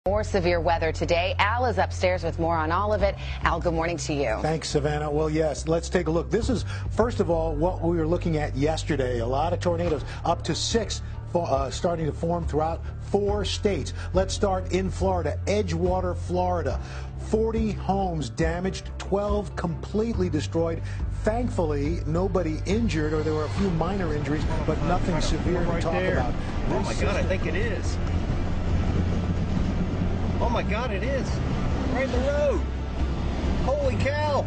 More severe weather today. Al is upstairs with more on all of it. Al, good morning to you. Thanks, Savannah. Well, yes, let's take a look. This is, first of all, what we were looking at yesterday. A lot of tornadoes, up to 6 starting to form throughout 4 states. Let's start in Florida, Edgewater, Florida. 40 homes damaged, 12 completely destroyed. Thankfully, nobody injured, or there were a few minor injuries, but nothing severe to talk about. Oh my God, I think it is. Oh my God, it is. Right in the road. Holy cow.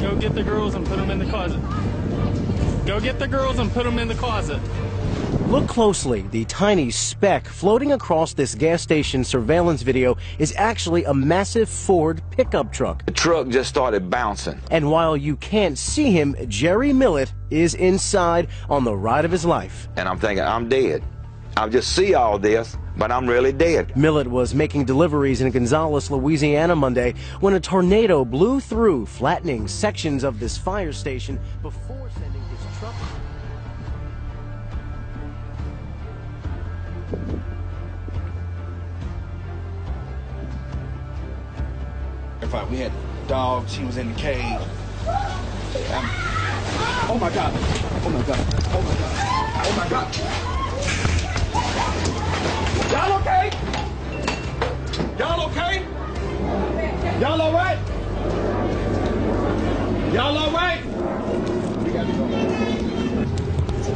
Go get the girls and put them in the closet. Go get the girls and put them in the closet. Look closely. The tiny speck floating across this gas station surveillance video is actually a massive Ford pickup truck. The truck just started bouncing. And while you can't see him, Jerry Millett is inside on the ride of his life. And I'm thinking, I'm dead. I just see all this, but I'm really dead. Millett was making deliveries in Gonzales, Louisiana Monday when a tornado blew through, flattening sections of this fire station before sending his truck. We had dogs. He was in the cage. Oh my God! Oh my God! Oh my God! Oh my God! Y'all okay? Y'all okay? Y'all all right? Y'all all right? We got to go.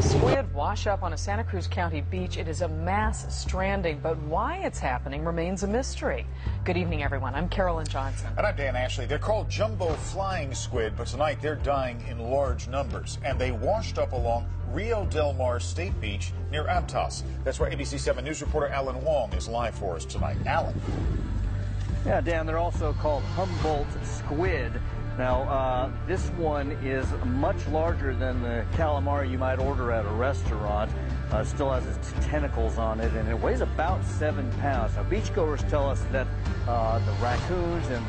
Squid wash up on a Santa Cruz County beach. It is a mass stranding, but why it's happening remains a mystery. Good evening, everyone. I'm Carolyn Johnson. And I'm Dan Ashley. They're called jumbo flying squid, but tonight they're dying in large numbers. And they washed up along Rio Del Mar State Beach near Aptos. That's where ABC 7 News reporter Alan Wong is live for us tonight. Alan. Yeah, Dan, they're also called Humboldt squid. Now, this one is much larger than the calamari you might order at a restaurant. Still has its tentacles on it, and it weighs about 7 pounds. Now, beachgoers tell us that the raccoons and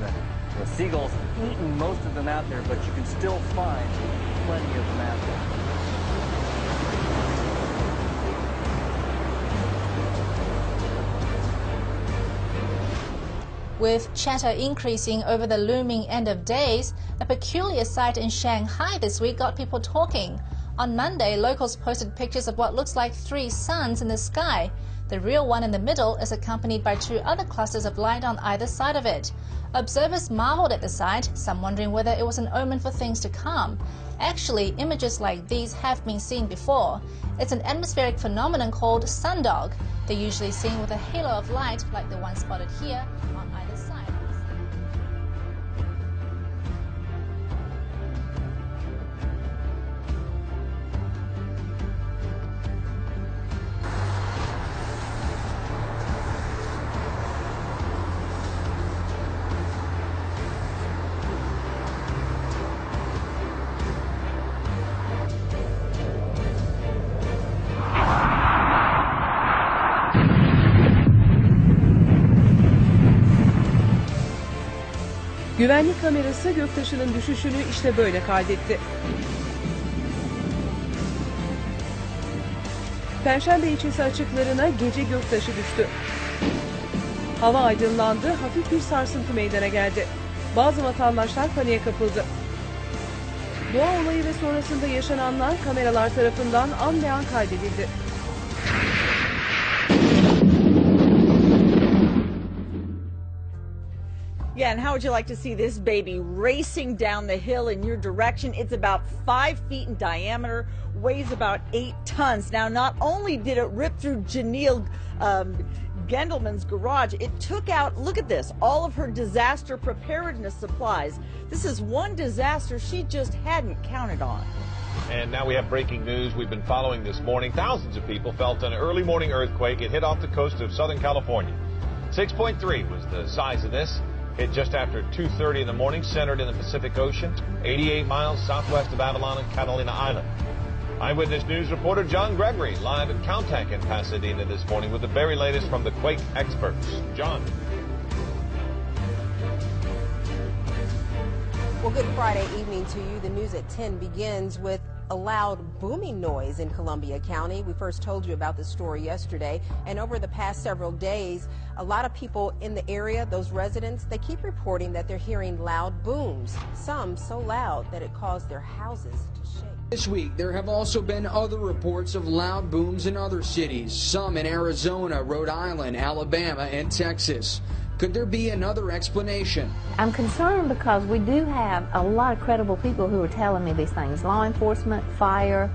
the seagulls have eaten most of them out there, but you can still find plenty of them out there. With chatter increasing over the looming end of days, a peculiar sight in Shanghai this week got people talking. On Monday, locals posted pictures of what looks like 3 suns in the sky. The real one in the middle is accompanied by 2 other clusters of light on either side of it. Observers marveled at the sight, some wondering whether it was an omen for things to come. Actually, images like these have been seen before. It's an atmospheric phenomenon called sundog. They're usually seen with a halo of light like the one spotted here on either side. Güvenlik kamerası göktaşının düşüşünü işte böyle kaydetti. Perşembe ilçesi açıklarına gece göktaşı düştü. Hava aydınlandı, hafif bir sarsıntı meydana geldi. Bazı vatandaşlar paniğe kapıldı. Doğa olayı ve sonrasında yaşananlar kameralar tarafından an be an kaydedildi. Yeah, and how would you like to see this baby racing down the hill in your direction? It's about 5 feet in diameter, weighs about 8 tons. Now, not only did it rip through Janelle Gendelman's garage, it took out, look at this, all of her disaster preparedness supplies. This is one disaster she just hadn't counted on. And now we have breaking news we've been following this morning. Thousands of people felt an early morning earthquake. It hit off the coast of Southern California. 6.3 was the size of this. Hit just after 2:30 in the morning, centered in the Pacific Ocean, 88 miles southwest of Avalon and Catalina Island. Eyewitness News reporter John Gregory live at Caltech in Pasadena this morning with the very latest from the quake experts. John. Well, good Friday evening to you. The news at 10 begins with a loud booming noise in Columbia County. We first told you about this story yesterday, and over the past several days, a lot of people in the area, those residents, they keep reporting that they're hearing loud booms, some so loud that it caused their houses to shake. This week, there have also been other reports of loud booms in other cities, some in Arizona, Rhode Island, Alabama, and Texas. Could there be another explanation? I'm concerned because we do have a lot of credible people who are telling me these things. Law enforcement, fire,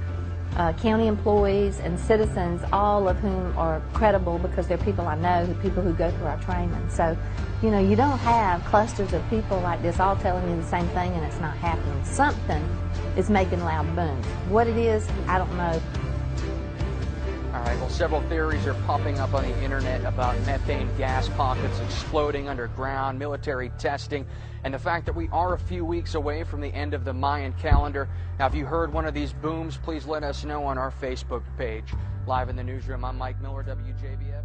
county employees, and citizens, all of whom are credible because they're people I know, people who go through our training. So, you know, you don't have clusters of people like this all telling you the same thing and it's not happening. Something is making loud booms. What it is, I don't know. All right, well, several theories are popping up on the internet about methane gas pockets exploding underground, military testing, and the fact that we are a few weeks away from the end of the Mayan calendar. Now, if you heard one of these booms, please let us know on our Facebook page. Live in the newsroom, I'm Mike Miller, WJBF.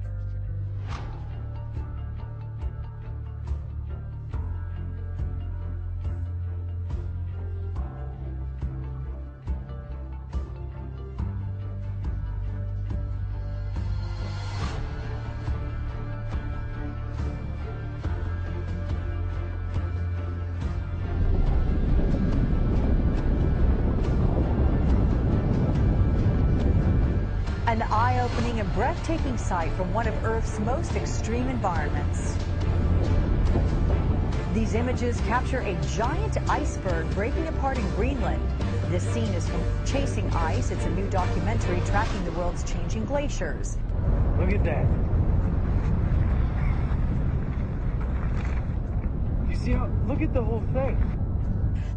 An eye-opening and breathtaking sight from one of Earth's most extreme environments. These images capture a giant iceberg breaking apart in Greenland. This scene is from Chasing Ice. It's a new documentary tracking the world's changing glaciers. Look at that. You see how, look at the whole thing.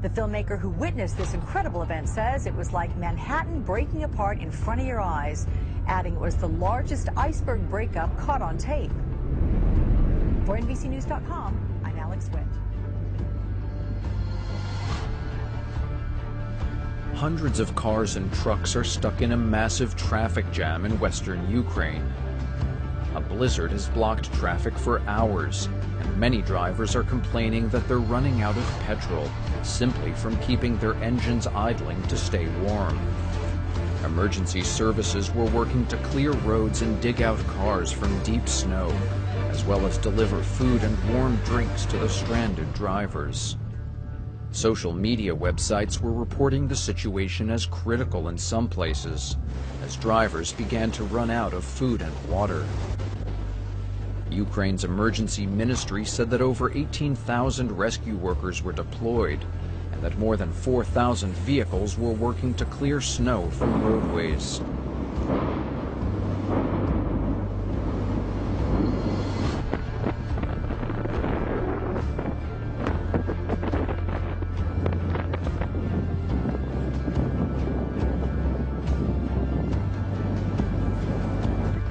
The filmmaker who witnessed this incredible event says it was like Manhattan breaking apart in front of your eyes, adding it was the largest iceberg breakup caught on tape. For NBCNews.com, I'm Alex Witt. Hundreds of cars and trucks are stuck in a massive traffic jam in western Ukraine. A blizzard has blocked traffic for hours, and many drivers are complaining that they're running out of petrol simply from keeping their engines idling to stay warm. Emergency services were working to clear roads and dig out cars from deep snow, as well as deliver food and warm drinks to the stranded drivers. Social media websites were reporting the situation as critical in some places, as drivers began to run out of food and water. Ukraine's emergency ministry said that over 18,000 rescue workers were deployed and that more than 4,000 vehicles were working to clear snow from roadways.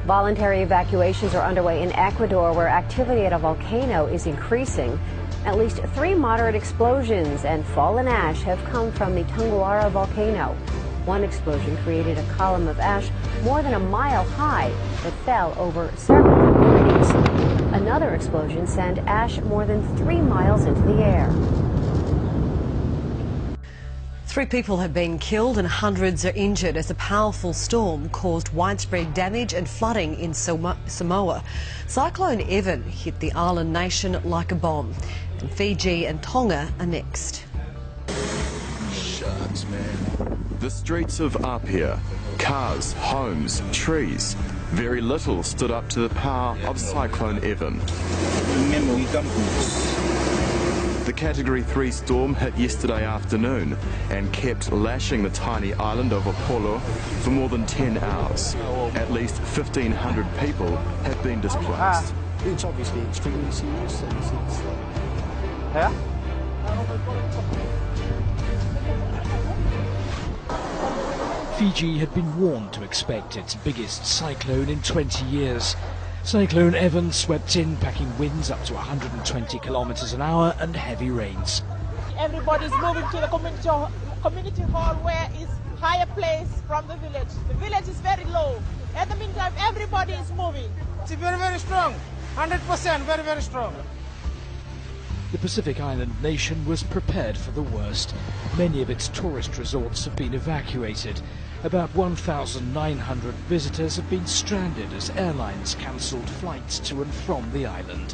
Voluntary evacuations are underway in Ecuador, where activity at a volcano is increasing. At least 3 moderate explosions and fallen ash have come from the Tanguara volcano. One explosion created a column of ash more than a mile high that fell over several communities. Another explosion sent ash more than 3 miles into the air. 3 people have been killed and hundreds are injured as a powerful storm caused widespread damage and flooding in Samoa. Cyclone Evan hit the island nation like a bomb, and Fiji and Tonga are next. Shucks, man. The streets of Apia, cars, homes, trees. Very little stood up to the power of Cyclone Evan. The Category 3 storm hit yesterday afternoon and kept lashing the tiny island of Apollo for more than 10 hours. At least 1,500 people have been displaced. It's obviously extremely serious. Fiji had been warned to expect its biggest cyclone in 20 years. Cyclone Evan swept in, packing winds up to 120 kilometers an hour and heavy rains. Everybody's moving to the community hall where is higher place from the village. The village is very low. At the meantime, everybody is moving. It's very, very strong. 100%, very, very strong. The Pacific Island nation was prepared for the worst. Many of its tourist resorts have been evacuated. About 1,900 visitors have been stranded as airlines cancelled flights to and from the island.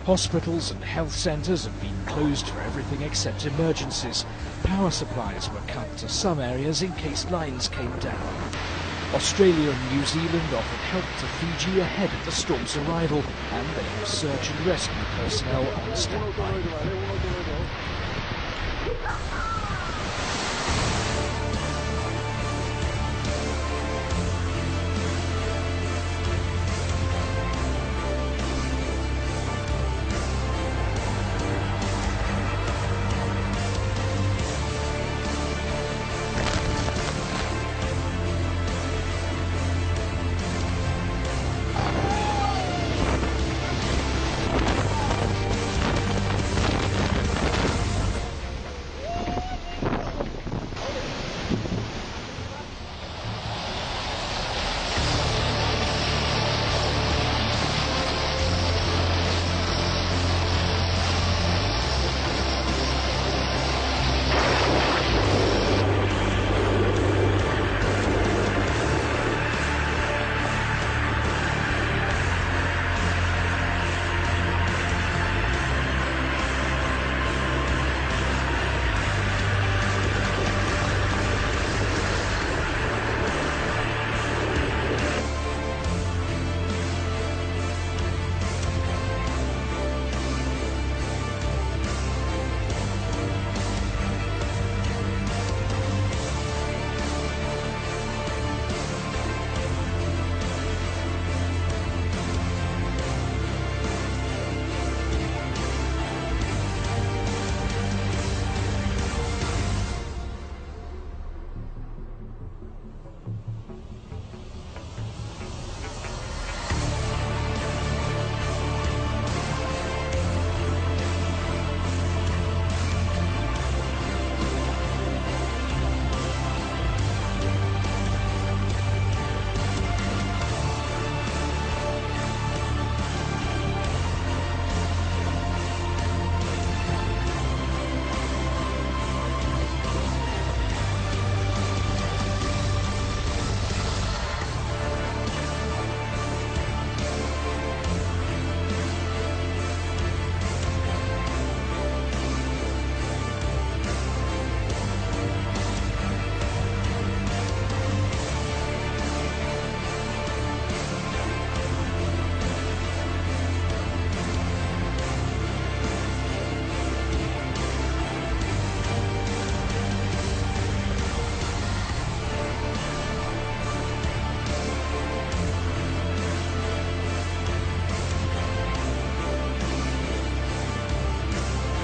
Hospitals and health centres have been closed for everything except emergencies. Power supplies were cut to some areas in case lines came down. Australia and New Zealand offered help to Fiji ahead of the storm's arrival, and they have search and rescue personnel on standby.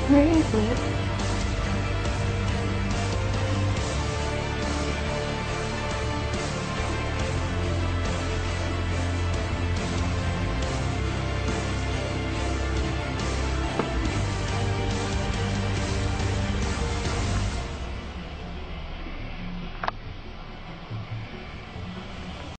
Where is it?